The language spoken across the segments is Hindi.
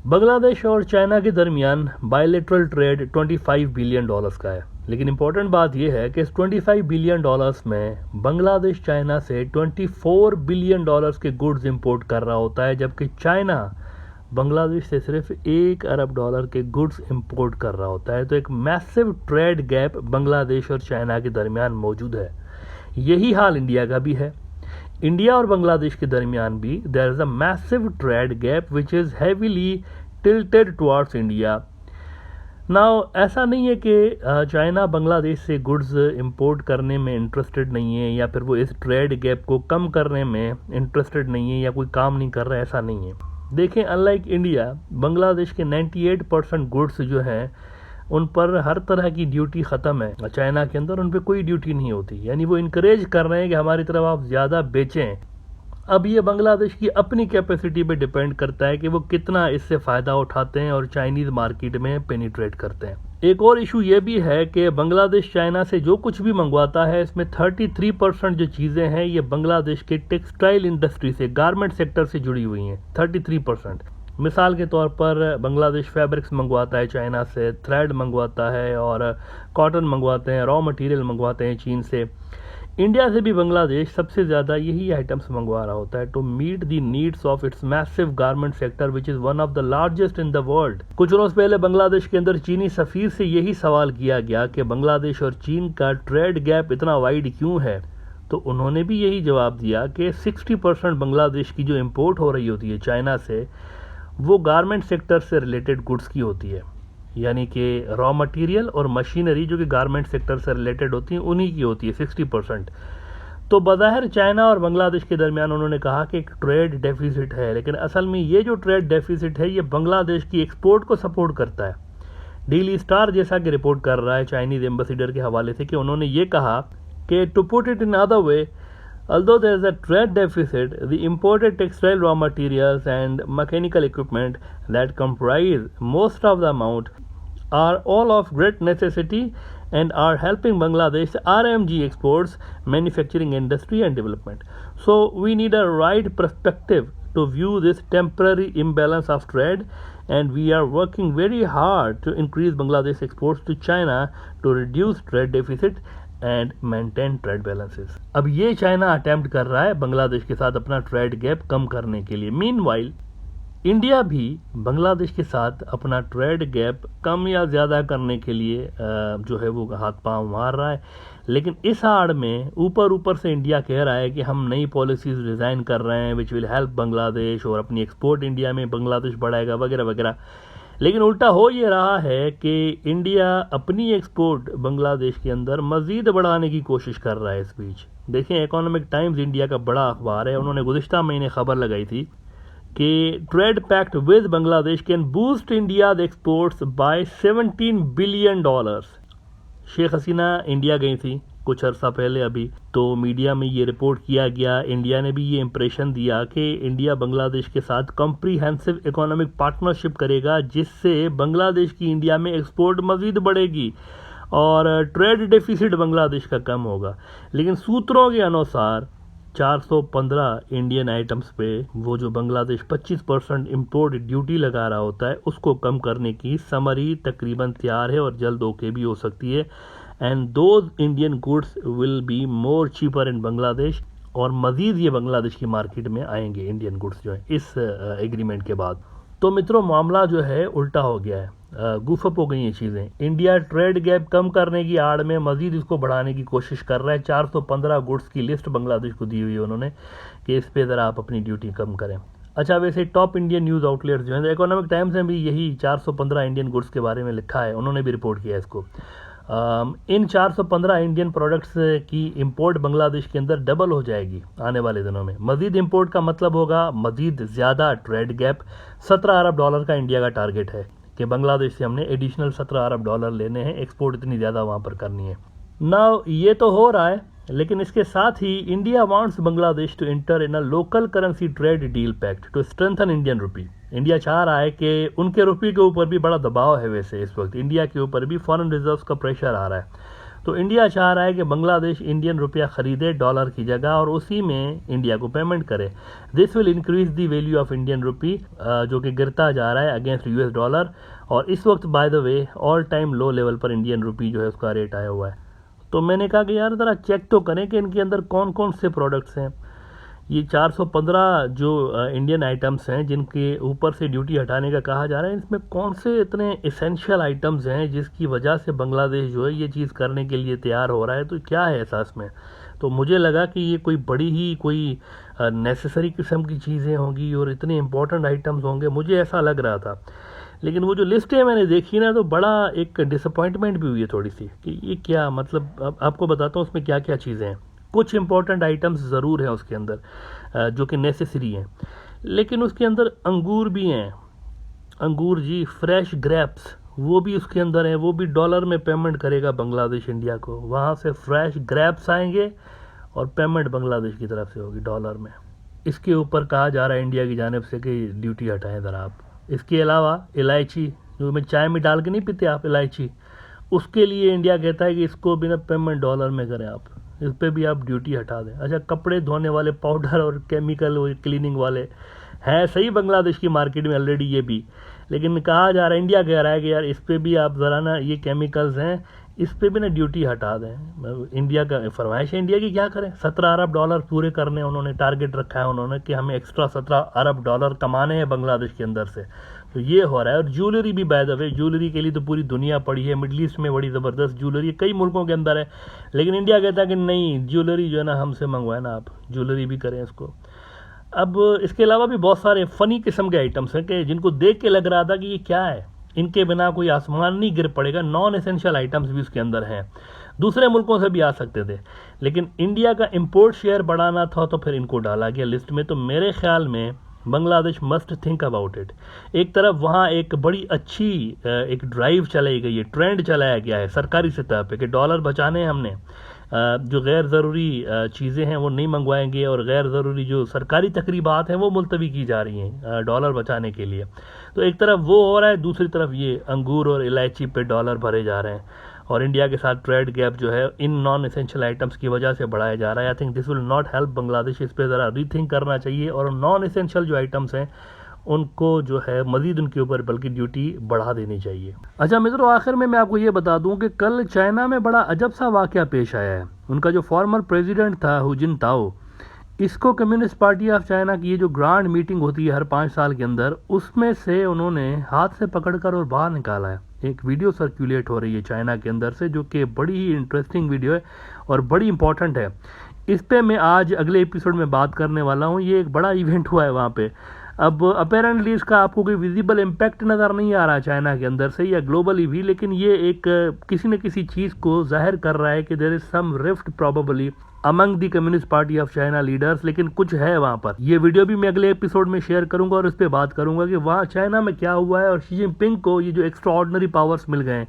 बांग्लादेश और चाइना के दरमियान बायलेटरल ट्रेड 25 बिलियन डॉलर्स का है, लेकिन इंपॉर्टेंट बात यह है कि इस 25 बिलियन डॉलर्स में बांग्लादेश चाइना से 24 बिलियन डॉलर्स के गुड्स इंपोर्ट कर रहा होता है, जबकि चाइना बांग्लादेश से सिर्फ 1 अरब डॉलर के गुड्स इंपोर्ट कर रहा होता है। तो एक मैसिव ट्रेड गैप बांग्लादेश और चाइना के दरमियान मौजूद है। यही हाल इंडिया का भी है। इंडिया और बांग्लादेश के दरमियान भी there is a massive trade gap which is heavily tilted towards India. Now ऐसा नहीं है कि चाइना बांग्लादेश से गुड्स इंपोर्ट करने में इंटरेस्टेड नहीं है या फिर वो इस ट्रेड गैप को कम करने में इंटरेस्टेड नहीं है या कोई काम नहीं कर रहा है, ऐसा नहीं है। देखें, अनलाइक इंडिया, बांग्लादेश के 98% गुड्स जो हैं उन पर हर तरह की ड्यूटी ख़त्म है। चाइना के अंदर उन पर कोई ड्यूटी नहीं होती, यानी वो इनकरेज कर रहे हैं कि हमारी तरफ आप ज़्यादा बेचें। अब ये बांग्लादेश की अपनी कैपेसिटी पे डिपेंड करता है कि वो कितना इससे फ़ायदा उठाते हैं और चाइनीज़ मार्केट में पेनिट्रेट करते हैं। एक और इशू ये भी है कि बांग्लादेश चाइना से जो कुछ भी मंगवाता है, इसमें 33% जो चीज़ें हैं ये बांग्लादेश के टेक्सटाइल इंडस्ट्री से, गारमेंट सेक्टर से जुड़ी हुई हैं। 33%। मिसाल के तौर पर बांग्लादेश फैब्रिक्स मंगवाता है चाइना से, थ्रेड मंगवाता है और कॉटन मंगवाते हैं, रॉ मटेरियल मंगवाते हैं चीन से। इंडिया से भी बांग्लादेश सबसे ज़्यादा यही आइटम्स मंगवा रहा होता है to meet the needs of its massive garment sector which is one of the largest in the world. कुछ रोज़ पहले बांग्लादेश के अंदर चीनी सफ़ीर से यही सवाल किया गया कि बांग्लादेश और चीन का ट्रेड गैप इतना वाइड क्यों है, तो उन्होंने भी यही जवाब दिया कि 60% बांग्लादेश की जो इम्पोर्ट हो रही होती है चाइना से, वो गारमेंट सेक्टर से रिलेटेड गुड्स की होती है, यानी कि रॉ मटेरियल और मशीनरी जो कि गारमेंट सेक्टर से रिलेटेड होती हैं उन्हीं की होती है 60%। तो बज़ाहिर चाइना और बांग्लादेश के दरमियान उन्होंने कहा कि एक ट्रेड डेफिसिट है, लेकिन असल में ये जो ट्रेड डेफिसिट है ये बांग्लादेश की एक्सपोर्ट को सपोर्ट करता है। डेली स्टार जैसा कि रिपोर्ट कर रहा है चाइनीज़ एम्बेसडर के हवाले से कि उन्होंने ये कहा कि to put it in other way, although there is a trade deficit, the imported textile raw materials and mechanical equipment that comprise most of the amount are all of great necessity and are helping Bangladesh RMG exports, manufacturing industry and development. So we need a right perspective to view this temporary imbalance of trade, and we are working very hard to increase Bangladesh exports to China to reduce trade deficit and maintain trade balances. अब ये चाइना अटेम्प्ट कर रहा है बांग्लादेश के साथ अपना ट्रेड गैप कम करने के लिए। मीनवाइल इंडिया भी बांग्लादेश के साथ अपना ट्रेड गैप कम या ज़्यादा करने के लिए जो है वो हाथ पांव मार रहा है, लेकिन इस आड़ में ऊपर से इंडिया कह रहा है कि हम नई पॉलिसीज़ डिज़ाइन कर रहे हैं विच विल हेल्प बांग्लादेश और अपनी एक्सपोर्ट इंडिया में बांग्लादेश बढ़ाएगा वगैरह वगैरह। लेकिन उल्टा हो ये रहा है कि इंडिया अपनी एक्सपोर्ट बांग्लादेश के अंदर मज़ीद बढ़ाने की कोशिश कर रहा है। इस बीच देखें, इकोनॉमिक टाइम्स इंडिया का बड़ा अखबार है, उन्होंने गुज़िश्ता महीने खबर लगाई थी कि trade pact with Bangladesh can boost India exports by 17 billion dollars. Sheikh Hasina India गई थी कुछ अर्सा पहले, अभी तो मीडिया में ये रिपोर्ट किया गया, इंडिया ने भी ये इंप्रेशन दिया कि इंडिया बांग्लादेश के साथ कॉम्प्रिहेंसिव इकोनॉमिक पार्टनरशिप करेगा, जिससे बांग्लादेश की इंडिया में एक्सपोर्ट मज़ीद बढ़ेगी और ट्रेड डेफिसिट बांग्लादेश का कम होगा। लेकिन सूत्रों के अनुसार 415 इंडियन आइटम्स पे वो जो बांग्लादेश 25% इम्पोर्ट ड्यूटी लगा रहा होता है उसको कम करने की समरी तकरीबन तैयार है और जल्द ओके भी हो सकती है। And those Indian goods will be more cheaper इन बांग्लादेश, और मज़ीद ये बांग्लादेश की मार्केट में आएंगे इंडियन गुड्स जो है इस एग्रीमेंट के बाद। तो मित्रों, मामला जो है उल्टा हो गया है, गुफअप हो गई ये चीज़ें। इंडिया ट्रेड गैप कम करने की आड़ में मज़ीद इसको बढ़ाने की कोशिश कर रहा है। 415 गुड्स की लिस्ट बांग्लादेश को दी हुई है उन्होंने कि इस पे ज़रा आप अपनी ड्यूटी कम करें। अच्छा, वैसे टॉप इंडियन न्यूज़ आउटलेट्स जो हैं, इकोनॉमिक टाइम्स ने भी यही 415 इंडियन गुड्स के बारे में लिखा है, उन्होंने भी रिपोर्ट किया इसको। इन 415 इंडियन प्रोडक्ट्स की इंपोर्ट बांग्लादेश के अंदर डबल हो जाएगी आने वाले दिनों में। मज़ीद इंपोर्ट का मतलब होगा मज़ीद ज़्यादा ट्रेड गैप। 17 अरब डॉलर का इंडिया का टारगेट है कि बांग्लादेश से हमने एडिशनल 17 अरब डॉलर लेने हैं, एक्सपोर्ट इतनी ज़्यादा वहाँ पर करनी है। नाउ ये तो हो रहा है, लेकिन इसके साथ ही India wants Bangladesh to enter in a local currency trade deal pact to strengthen Indian rupee. India चाह रहा है कि उनके रुपये के ऊपर भी बड़ा दबाव है, वैसे इस वक्त इंडिया के ऊपर भी फॉरेन रिजर्व्स का प्रेशर आ रहा है, तो इंडिया चाह रहा है कि बांग्लादेश इंडियन रुपया खरीदे डॉलर की जगह और उसी में इंडिया को पेमेंट करे। This will increase the value of Indian rupee, जो कि गिरता जा रहा है अगेंस्ट यूएस डॉलर, और इस वक्त by the way all time low level पर इंडियन रुपी जो है उसका रेट आया हुआ है। तो मैंने कहा कि यार ज़रा चेक तो करें कि इनके अंदर कौन कौन से प्रोडक्ट्स हैं। ये 415 जो इंडियन आइटम्स हैं जिनके ऊपर से ड्यूटी हटाने का कहा जा रहा है, इसमें कौन से इतने इसेंशियल आइटम्स हैं जिसकी वजह से बांग्लादेश जो है ये चीज़ करने के लिए तैयार हो रहा है। तो क्या है एहसास में, तो मुझे लगा कि ये कोई बड़ी ही कोई नेसेसरी किस्म की चीज़ें होंगी और इतने इंपॉर्टेंट आइटम्स होंगे, मुझे ऐसा लग रहा था। लेकिन वो जो लिस्ट है मैंने देखी ना, तो बड़ा एक डिसअपॉइंटमेंट भी हुई है थोड़ी सी कि ये क्या मतलब। अब आपको बताता हूँ उसमें क्या क्या चीज़ें हैं। कुछ इंपॉर्टेंट आइटम्स ज़रूर हैं उसके अंदर जो कि नेसेसरी हैं, लेकिन उसके अंदर अंगूर भी हैं। अंगूर जी, फ्रेश ग्रेप्स, वो भी उसके अंदर हैं। वो भी डॉलर में पेमेंट करेगा बांग्लादेश इंडिया को, वहाँ से फ्रेश ग्रेप्स आएंगे और पेमेंट बांग्लादेश की तरफ से होगी डॉलर में। इसके ऊपर कहा जा रहा है इंडिया की जानिब से कि ड्यूटी हटाएं ज़रा आप। इसके अलावा इलायची, जो मैं चाय में डाल के नहीं पीते आप इलायची, उसके लिए इंडिया कहता है कि इसको बिना पेमेंट डॉलर में करें आप, इस पर भी आप ड्यूटी हटा दें। अच्छा, कपड़े धोने वाले पाउडर और केमिकल और क्लीनिंग वाले हैं सही बांग्लादेश की मार्केट में ऑलरेडी ये भी, लेकिन कहा जा रहा है, इंडिया कह रहा है कि यार इस पर भी आप ज़रा ना, ये केमिकल्स हैं, इस पर भी ना ड्यूटी हटा दें। इंडिया का फरमाइश है, इंडिया की क्या करें, 17 अरब डॉलर पूरे करने उन्होंने टारगेट रखा है उन्होंने कि हमें एक्स्ट्रा 17 अरब डॉलर कमाने हैं बांग्लादेश के अंदर से। तो ये हो रहा है। और ज्वेलरी भी बाय द वे, ज्वेलरी के लिए तो पूरी दुनिया पड़ी है, मिडल ईस्ट में बड़ी ज़बरदस्त ज्वेलरी कई मुल्कों के अंदर है, लेकिन इंडिया कहता है कि नहीं, ज्वेलरी जो है ना हमसे मंगवाए ना, आप ज्वेलरी भी करें इसको। अब इसके अलावा भी बहुत सारे फ़नी किस्म के आइटम्स हैं कि जिनको देख के लग रहा था कि ये क्या है, इनके बिना कोई आसमान नहीं गिर पड़ेगा। नॉन एसेंशियल आइटम्स भी उसके अंदर हैं, दूसरे मुल्कों से भी आ सकते थे, लेकिन इंडिया का इंपोर्ट शेयर बढ़ाना था तो फिर इनको डाला गया लिस्ट में। तो मेरे ख्याल में Bangladesh must think about it. एक तरफ वहाँ एक बड़ी अच्छी एक ड्राइव चलाई गई है, ट्रेंड चलाया गया है सरकारी सतह पे कि डॉलर बचाने हमने, जो गैर ज़रूरी चीज़ें हैं वो नहीं मंगवाएंगे और गैर ज़रूरी जो सरकारी तकरीबात हैं वो मुलतवी की जा रही हैं डॉलर बचाने के लिए। तो एक तरफ वो हो रहा है, दूसरी तरफ ये अंगूर और इलायची पे डॉलर भरे जा रहे हैं और इंडिया के साथ ट्रेड गैप जो है इन नॉन एसेंशियल आइटम्स की वजह से बढ़ाया जा रहा है। I think this will not help Bangladesh, इस पर ज़रा रीथिंक करना चाहिए और नॉन एसेंशियल जो आइटम्स हैं उनको जो है मज़ीद उनके ऊपर बल्कि ड्यूटी बढ़ा देनी चाहिए। अच्छा मित्रों, आखिर में मैं आपको ये बता दूं कि कल चाइना में बड़ा अजब सा वाक़या पेश आया है। उनका जो फॉर्मर प्रेसिडेंट था हु जिनताओ, इसको कम्युनिस्ट पार्टी ऑफ चाइना की ये जो ग्रांड मीटिंग होती है हर 5 साल के अंदर, उसमें से उन्होंने हाथ से पकड़कर और बाहर निकाला है। एक वीडियो सर्कुलेट हो रही है चाइना के अंदर से, जो कि बड़ी ही इंटरेस्टिंग वीडियो है और बड़ी इंपॉर्टेंट है। इस पे मैं आज अगले एपिसोड में बात करने वाला हूँ। ये एक बड़ा इवेंट हुआ है वहाँ पे। अब अपेरेंटली इसका आपको कोई विजिबल इम्पैक्ट नज़र नहीं आ रहा चाइना के अंदर से या ग्लोबली भी, लेकिन ये एक किसी न किसी चीज़ को जाहिर कर रहा है कि there is some rift probably among the communist party of China leaders. लेकिन कुछ है वहाँ पर। ये वीडियो भी मैं अगले एपिसोड में शेयर करूंगा और इस पर बात करूंगा कि वहाँ चाइना में क्या हुआ है और शी जिनपिंग को ये जो एक्स्ट्रा ऑर्डिनरी पावर्स मिल गए हैं,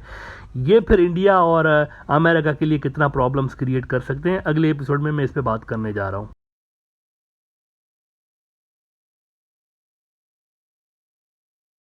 ये फिर इंडिया और अमेरिका के लिए कितना प्रॉब्लम्स क्रिएट कर सकते हैं। अगले एपिसोड में मैं इस पर बात करने जा रहा हूँ।